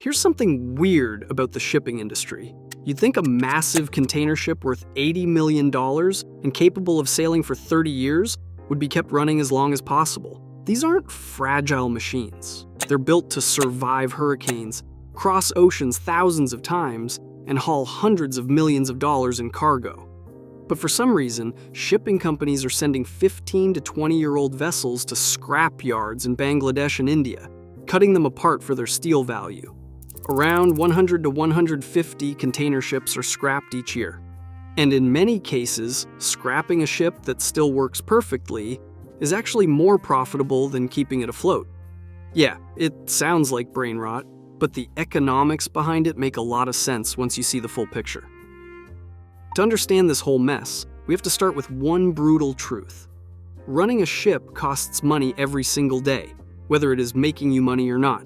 Here's something weird about the shipping industry. You'd think a massive container ship worth $80 million and capable of sailing for 30 years would be kept running as long as possible. These aren't fragile machines. They're built to survive hurricanes, cross oceans thousands of times, and haul hundreds of millions of dollars in cargo. But for some reason, shipping companies are sending 15 to 20-year-old vessels to scrapyards in Bangladesh and India, cutting them apart for their steel value. Around 100 to 150 container ships are scrapped each year. And in many cases, scrapping a ship that still works perfectly is actually more profitable than keeping it afloat. Yeah, it sounds like brain rot, but the economics behind it make a lot of sense once you see the full picture. To understand this whole mess, we have to start with one brutal truth. Running a ship costs money every single day, whether it is making you money or not.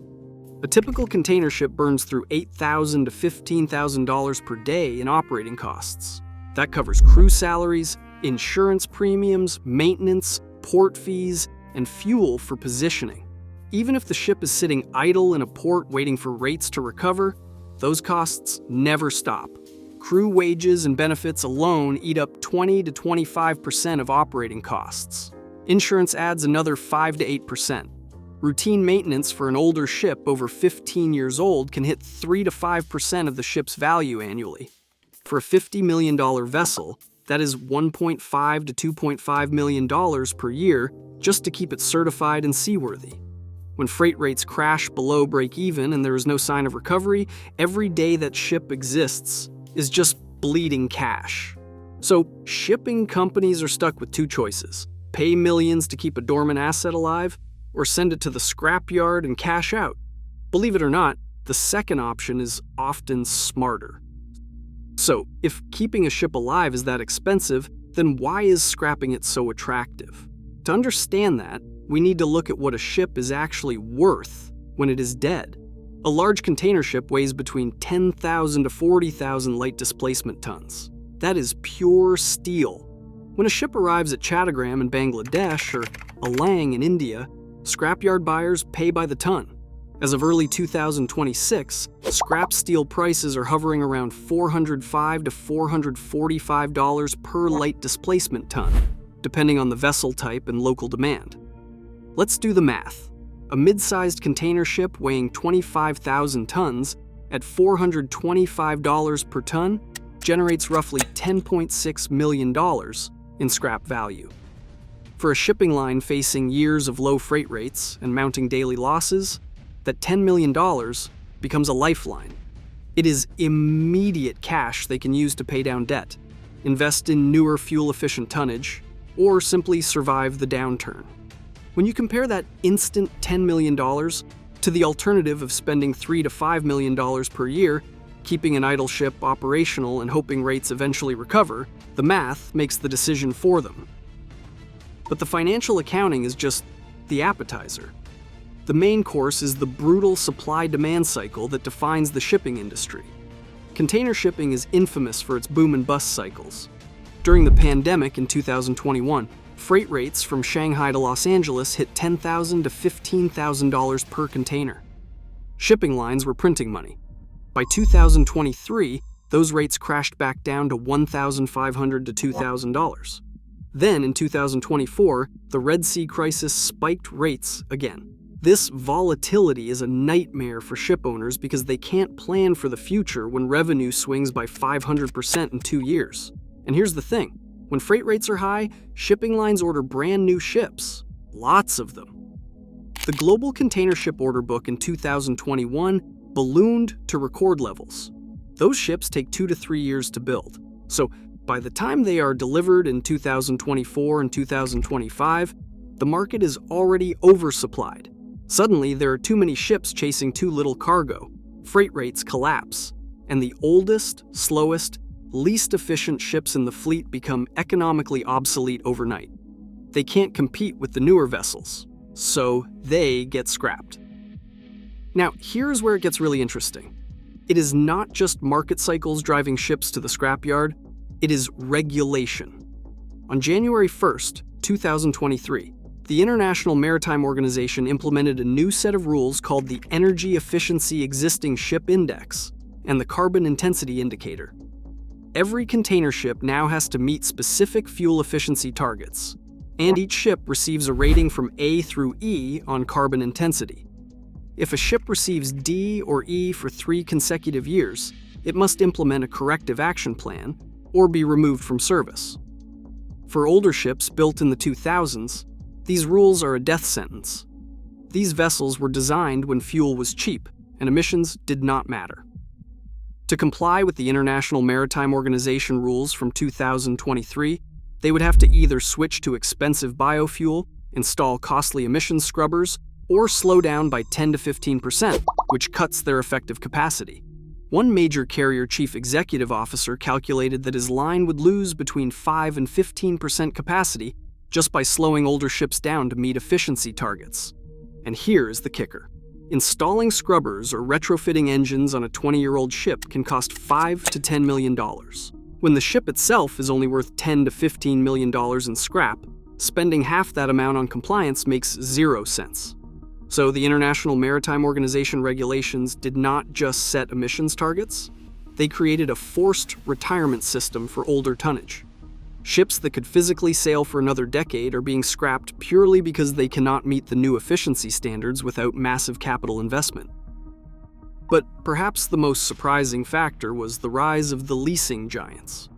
A typical container ship burns through $8,000 to $15,000 per day in operating costs. That covers crew salaries, insurance premiums, maintenance, port fees, and fuel for positioning. Even if the ship is sitting idle in a port waiting for rates to recover, those costs never stop. Crew wages and benefits alone eat up 20 to 25% of operating costs. Insurance adds another 5 to 8%. Routine maintenance for an older ship over 15 years old can hit 3 to 5% of the ship's value annually. For a $50 million vessel, that is $1.5 to $2.5 million per year just to keep it certified and seaworthy. When freight rates crash below break-even and there is no sign of recovery, every day that ship exists is just bleeding cash. So shipping companies are stuck with two choices: pay millions to keep a dormant asset alive, or send it to the scrapyard and cash out. Believe it or not, the second option is often smarter. So if keeping a ship alive is that expensive, then why is scrapping it so attractive? To understand that, we need to look at what a ship is actually worth when it is dead. A large container ship weighs between 10,000 to 40,000 light displacement tons. That is pure steel. When a ship arrives at Chattogram in Bangladesh or Alang in India, scrapyard buyers pay by the ton. As of early 2026, scrap steel prices are hovering around $405 to $445 per light displacement ton, depending on the vessel type and local demand. Let's do the math. A mid-sized container ship weighing 25,000 tons at $425 per ton generates roughly $10.6 million in scrap value. For a shipping line facing years of low freight rates and mounting daily losses, that $10 million becomes a lifeline. It is immediate cash they can use to pay down debt, invest in newer fuel-efficient tonnage, or simply survive the downturn. When you compare that instant $10 million to the alternative of spending $3 to $5 million per year, keeping an idle ship operational and hoping rates eventually recover, the math makes the decision for them. But the financial accounting is just the appetizer. The main course is the brutal supply-demand cycle that defines the shipping industry. Container shipping is infamous for its boom and bust cycles. During the pandemic in 2021, freight rates from Shanghai to Los Angeles hit $10,000 to $15,000 per container. Shipping lines were printing money. By 2023, those rates crashed back down to $1,500 to $2,000. Then in 2024, the Red Sea crisis spiked rates again. This volatility is a nightmare for ship owners because they can't plan for the future when revenue swings by 500% in 2 years. And here's the thing. When freight rates are high, shipping lines order brand new ships. Lots of them. The global container ship order book in 2021 ballooned to record levels. Those ships take 2 to 3 years to build. So by the time they are delivered in 2024 and 2025, the market is already oversupplied. Suddenly, there are too many ships chasing too little cargo. Freight rates collapse, and the oldest, slowest, least efficient ships in the fleet become economically obsolete overnight. They can't compete with the newer vessels, so they get scrapped. Now, here's where it gets really interesting. It is not just market cycles driving ships to the scrapyard, it is regulation. On January 1st, 2023, the International Maritime Organization implemented a new set of rules called the Energy Efficiency Existing Ship Index and the Carbon Intensity Indicator. Every container ship now has to meet specific fuel efficiency targets, and each ship receives a rating from A through E on carbon intensity. If a ship receives D or E for 3 consecutive years, it must implement a corrective action plan or be removed from service. For older ships built in the 2000s, these rules are a death sentence. These vessels were designed when fuel was cheap and emissions did not matter. To comply with the International Maritime Organization rules from 2023, they would have to either switch to expensive biofuel, install costly emissions scrubbers, or slow down by 10 to 15%, which cuts their effective capacity. One major carrier chief executive officer calculated that his line would lose between 5 and 15% capacity just by slowing older ships down to meet efficiency targets. And here is the kicker. Installing scrubbers or retrofitting engines on a 20-year-old ship can cost $5 to $10 million. When the ship itself is only worth $10 to $15 million in scrap, spending half that amount on compliance makes 0 sense. So the International Maritime Organization regulations did not just set emissions targets, they created a forced retirement system for older tonnage. Ships that could physically sail for another decade are being scrapped purely because they cannot meet the new efficiency standards without massive capital investment. But perhaps the most surprising factor was the rise of the leasing giants.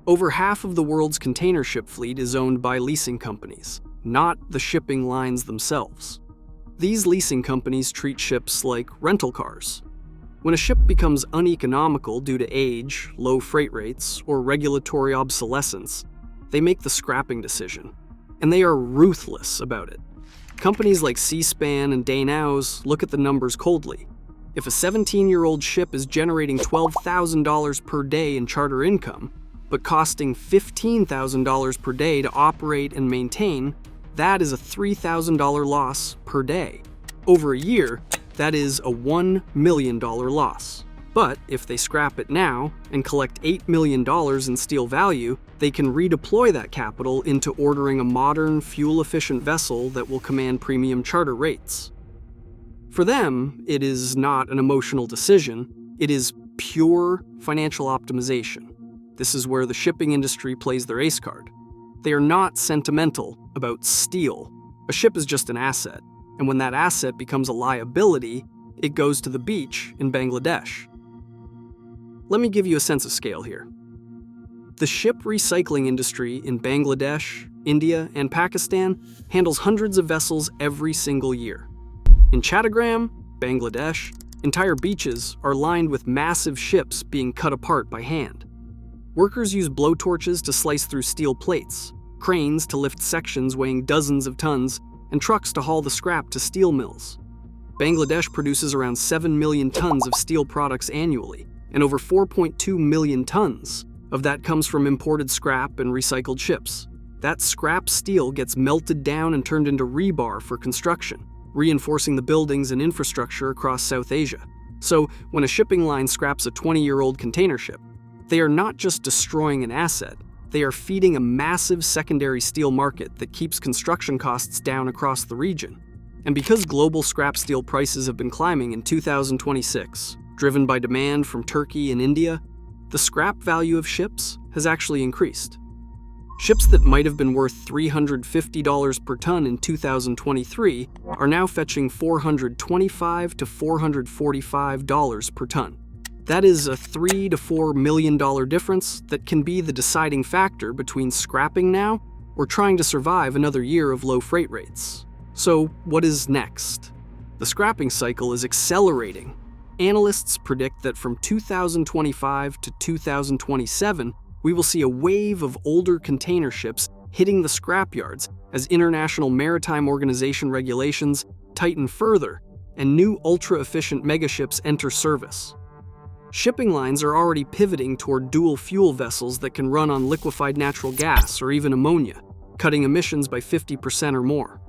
Over half of the world's container ship fleet is owned by leasing companies, not the shipping lines themselves. These leasing companies treat ships like rental cars. When a ship becomes uneconomical due to age, low freight rates, or regulatory obsolescence, they make the scrapping decision, and they are ruthless about it. Companies like Seaspan and Danaos look at the numbers coldly. If a 17-year-old ship is generating $12,000 per day in charter income, but costing $15,000 per day to operate and maintain, that is a $3,000 loss per day. Over a year, that is a $1 million loss. But if they scrap it now and collect $8 million in steel value, they can redeploy that capital into ordering a modern, fuel-efficient vessel that will command premium charter rates. For them, it is not an emotional decision, it is pure financial optimization. This is where the shipping industry plays their ace card. They are not sentimental about steel. A ship is just an asset, and when that asset becomes a liability, it goes to the beach in Bangladesh. Let me give you a sense of scale here. The ship recycling industry in Bangladesh, India, and Pakistan handles hundreds of vessels every single year. In Chattogram, Bangladesh, entire beaches are lined with massive ships being cut apart by hand. Workers use blowtorches to slice through steel plates, cranes to lift sections weighing dozens of tons, and trucks to haul the scrap to steel mills. Bangladesh produces around 7 million tons of steel products annually, and over 4.2 million tons of that comes from imported scrap and recycled ships. That scrap steel gets melted down and turned into rebar for construction, reinforcing the buildings and infrastructure across South Asia. So when a shipping line scraps a 20-year-old container ship, they are not just destroying an asset, they are feeding a massive secondary steel market that keeps construction costs down across the region. And because global scrap steel prices have been climbing in 2026, driven by demand from Turkey and India, the scrap value of ships has actually increased. Ships that might have been worth $350 per ton in 2023 are now fetching $425 to $445 per ton. That is a $3 to $4 million difference that can be the deciding factor between scrapping now or trying to survive another year of low freight rates. So what is next? The scrapping cycle is accelerating. Analysts predict that from 2025 to 2027, we will see a wave of older container ships hitting the scrapyards as International Maritime Organization regulations tighten further and new ultra-efficient megaships enter service. Shipping lines are already pivoting toward dual-fuel vessels that can run on liquefied natural gas or even ammonia, cutting emissions by 50% or more.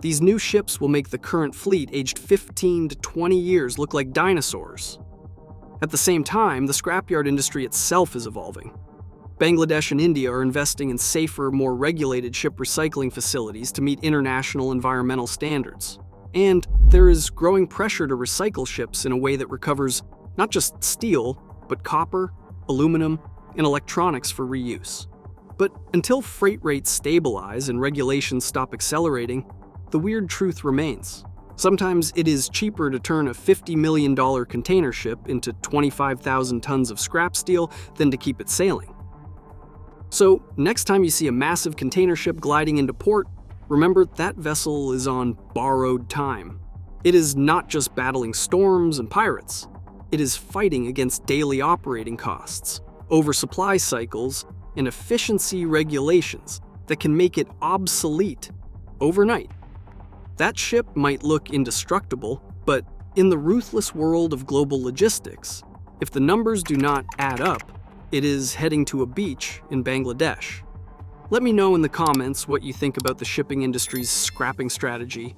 These new ships will make the current fleet aged 15 to 20 years look like dinosaurs. At the same time, the scrapyard industry itself is evolving. Bangladesh and India are investing in safer, more regulated ship recycling facilities to meet international environmental standards. And there is growing pressure to recycle ships in a way that recovers not just steel, but copper, aluminum, and electronics for reuse. But until freight rates stabilize and regulations stop accelerating, the weird truth remains. Sometimes it is cheaper to turn a $50 million container ship into 25,000 tons of scrap steel than to keep it sailing. So, next time you see a massive container ship gliding into port, remember that vessel is on borrowed time. It is not just battling storms and pirates. It is fighting against daily operating costs, oversupply cycles, and efficiency regulations that can make it obsolete overnight. That ship might look indestructible, but in the ruthless world of global logistics, if the numbers do not add up, it is heading to a beach in Bangladesh. Let me know in the comments what you think about the shipping industry's scrapping strategy.